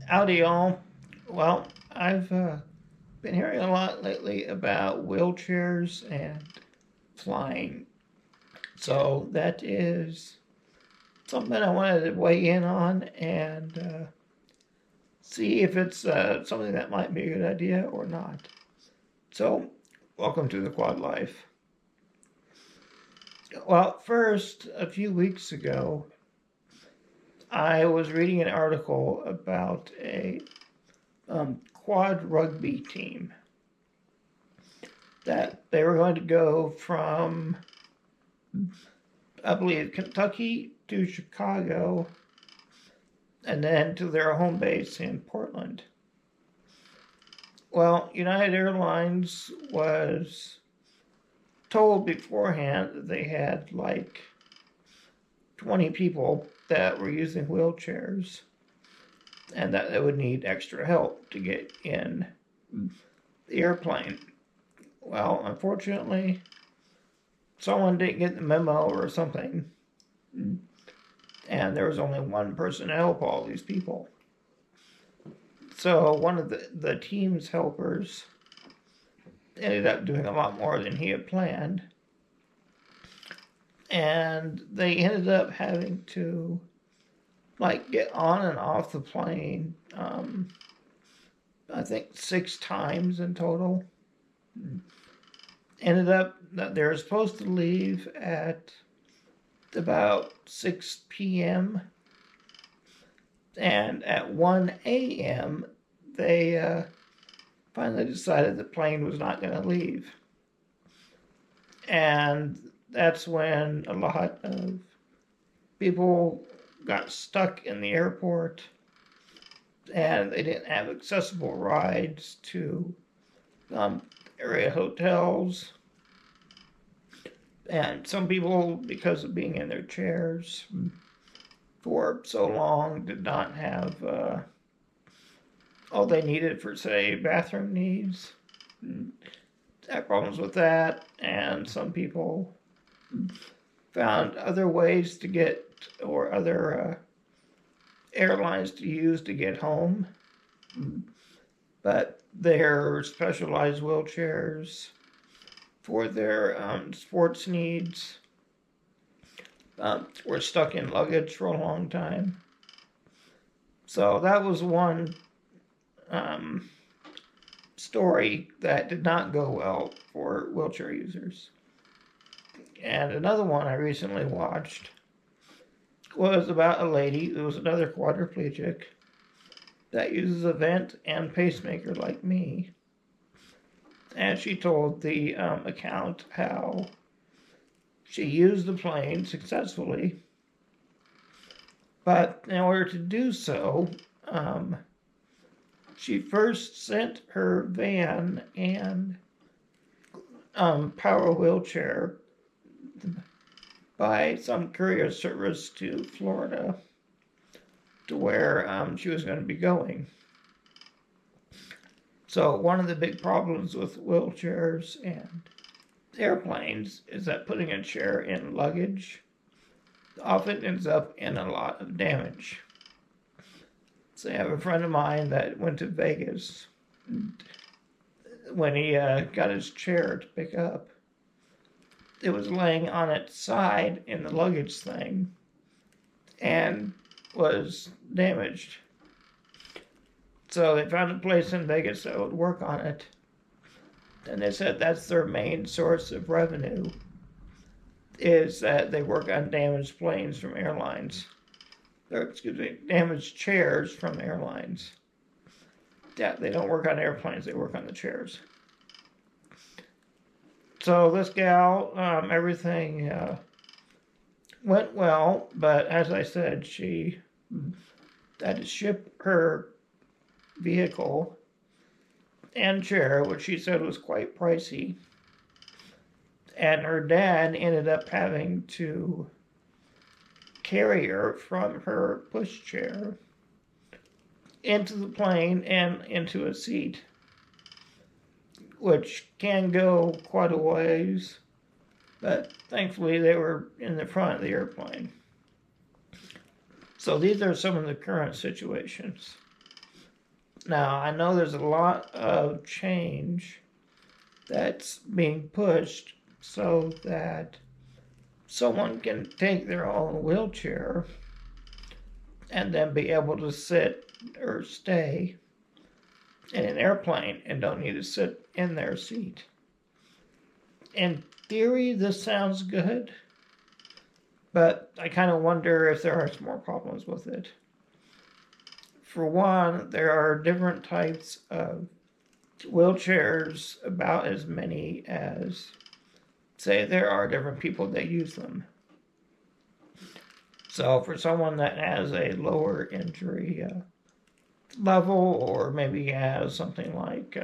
Howdy, y'all. Well, I've been hearing a lot lately about wheelchairs and flying. So that is something I wanted to weigh in on and see if it's something that might be a good idea or not. So, welcome to the Quad Life. Well, first, a few weeks ago, I was reading an article about a quad rugby team that they were going to go from, I believe, Kentucky to Chicago and then to their home base in Portland. Well, United Airlines was told beforehand that they had like 20 people that were using wheelchairs and that they would need extra help to get in the airplane. Well, unfortunately, someone didn't get the memo or something, and there was only one person to help all these people. So one of the team's helpers ended up doing a lot more than he had planned, and they ended up having to like get on and off the plane. I think 6 times in total. Ended up that they were supposed to leave at about 6 p.m. And at 1 a.m., they finally decided the plane was not going to leave. And that's when a lot of people got stuck in the airport and they didn't have accessible rides to area hotels. And some people, because of being in their chairs for so long, did not have all they needed for, say, bathroom needs. Had problems with that, and some people found other ways to get, or other airlines to use to get home. But their specialized wheelchairs for their sports needs were stuck in luggage for a long time. So that was one story that did not go well for wheelchair users. And another one I recently watched was about a lady who was another quadriplegic that uses a vent and pacemaker like me. And she told the account how she used the plane successfully, but in order to do so, she first sent her van and power wheelchair by some courier service to Florida, to where she was going to be going. So one of the big problems with wheelchairs and airplanes is that putting a chair in luggage often ends up in a lot of damage. So I have a friend of mine that went to Vegas. When he got his chair to pick up, it was laying on its side in the luggage thing and was damaged. So they found a place in Vegas that would work on it. And they said that's their main source of revenue, is that they work on damaged planes from airlines. Or, damaged chairs from airlines. Yeah, they don't work on airplanes, they work on the chairs. So this gal, everything went well, but as I said, she had to ship her vehicle and chair, which she said was quite pricey. And her dad ended up having to carry her from her pushchair into the plane and into a seat, which can go quite a ways, but thankfully they were in the front of the airplane. So these are some of the current situations. Now, I know there's a lot of change that's being pushed so that someone can take their own wheelchair and then be able to sit or stay in an airplane and don't need to sit in their seat. In theory, this sounds good, but I kind of wonder if there are some more problems with it. For one, there are different types of wheelchairs, about as many as, say, there are different people that use them. So for someone that has a lower injury level, or maybe has something like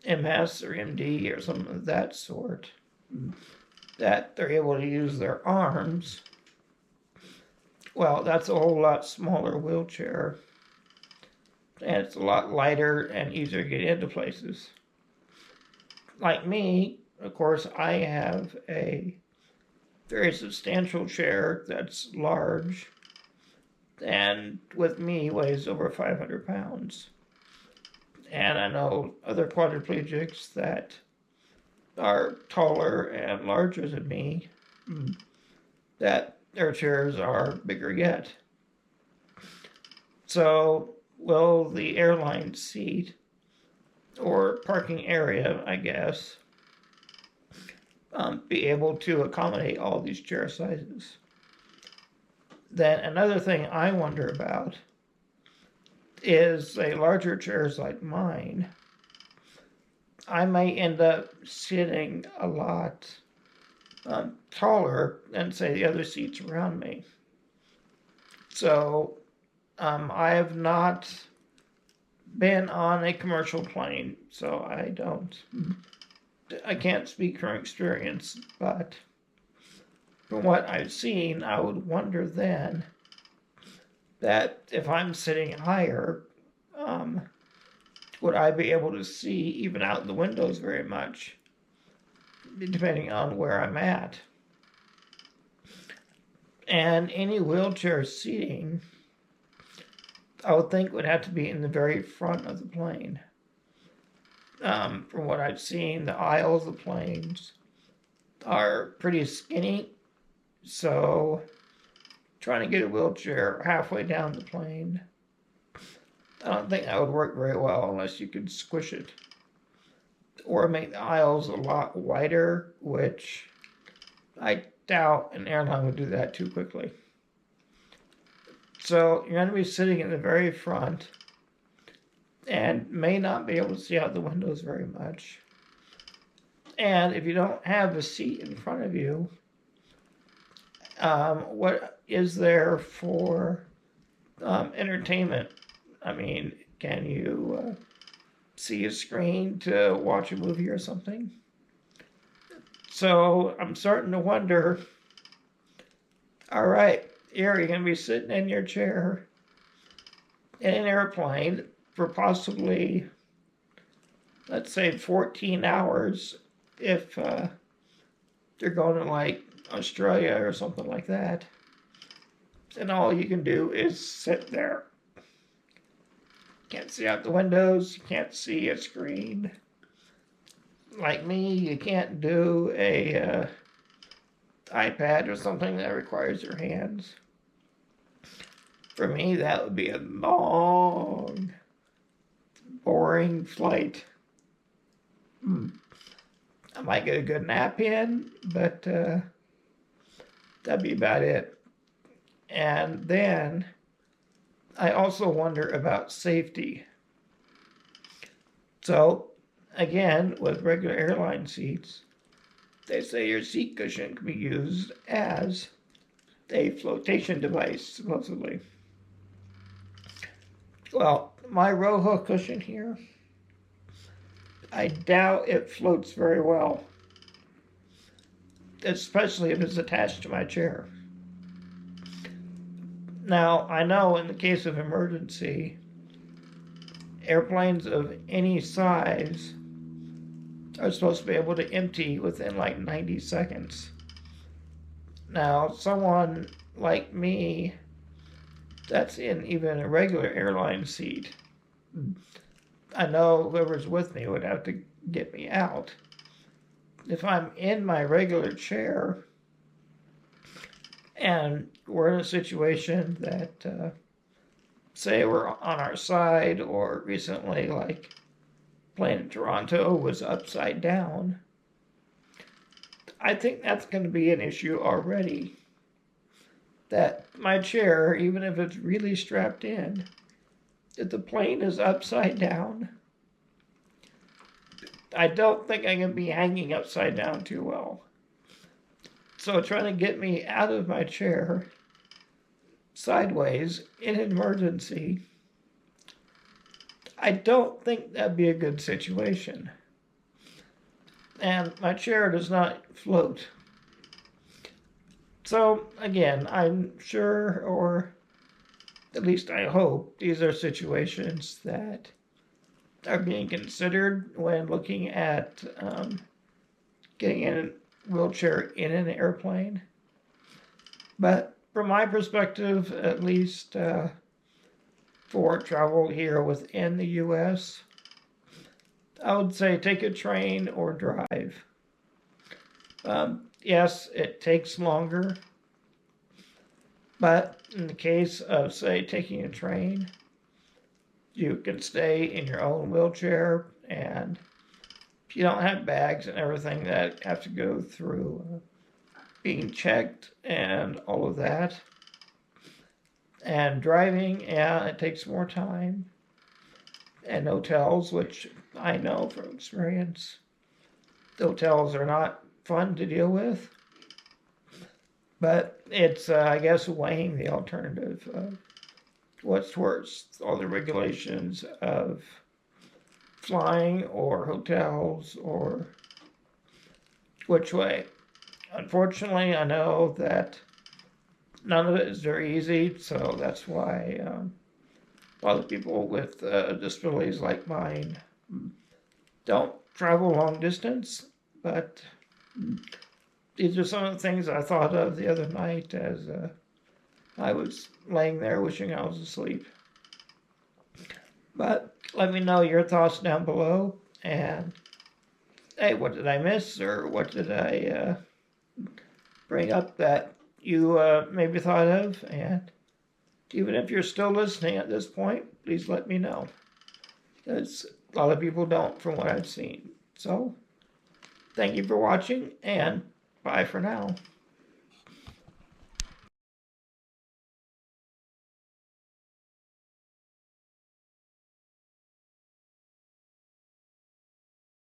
MS or MD or something of that sort, that they're able to use their arms, well, that's a whole lot smaller wheelchair, and it's a lot lighter and easier to get into places. Like me, of course, I have a very substantial chair that's large, and with me weighs over 500 pounds. And I know other quadriplegics that are taller and larger than me, that their chairs are bigger yet. So, will the airline seat, or parking area, I guess, be able to accommodate all these chair sizes? Then another thing I wonder about is, say, larger chairs like mine, I may end up sitting a lot taller than, say, the other seats around me. So I have not been on a commercial plane, so I can't speak from experience, but from what I've seen, I would wonder then that if I'm sitting higher, would I be able to see even out the windows very much, depending on where I'm at. And any wheelchair seating, I would think, would have to be in the very front of the plane. From what I've seen, the aisles of planes are pretty skinny, so trying to get a wheelchair halfway down the plane, I don't think that would work very well unless you could squish it. Or make the aisles a lot wider, which I doubt an airline would do that too quickly. So you're going to be sitting in the very front and may not be able to see out the windows very much. And if you don't have a seat in front of you, what is there for entertainment? I mean, can you see a screen to watch a movie or something? So I'm starting to wonder, all right, here you're going to be sitting in your chair in an airplane for possibly, let's say, 14 hours if you're going to like Australia or something like that. And all you can do is sit there. Can't see out the windows, you can't see a screen. Like me, you can't do a iPad or something that requires your hands. For me, that would be a long, boring flight. I might get a good nap in, but that'd be about it. And then I also wonder about safety. So, again, with regular airline seats, they say your seat cushion can be used as a flotation device, supposedly. Well, my Rojo cushion here, I doubt it floats very well, especially if it's attached to my chair. Now, I know in the case of emergency, airplanes of any size are supposed to be able to empty within like 90 seconds. Now, someone like me that's in even a regular airline seat, I know whoever's with me would have to get me out. If I'm in my regular chair and we're in a situation that, say, we're on our side, or recently, like, plane in Toronto was upside down, I think that's going to be an issue already. That my chair, even if it's really strapped in, if the plane is upside down, I don't think I can be hanging upside down too well. So trying to get me out of my chair sideways in an emergency, I don't think that'd be a good situation. And my chair does not float. So again, I'm sure, or at least I hope, these are situations that are being considered when looking at getting in a wheelchair in an airplane. But from my perspective, at least for travel here within the U.S., I would say take a train or drive. Yes, it takes longer, but in the case of, say, taking a train, you can stay in your own wheelchair, and you don't have bags and everything that have to go through being checked and all of that. And driving, yeah, it takes more time. And hotels, which I know from experience, the hotels are not fun to deal with. But it's, I guess, weighing the alternative of what's worse, all the regulations of flying or hotels, or which way. Unfortunately, I know that none of it is very easy, so that's why a lot of people with disabilities like mine don't travel long distance. But these are some of the things I thought of the other night as I was laying there wishing I was asleep. But let me know your thoughts down below. And hey, what did I miss, or what did I bring up that you maybe thought of? And even if you're still listening at this point, please let me know. Because a lot of people don't, from what I've seen. So, thank you for watching, and bye for now.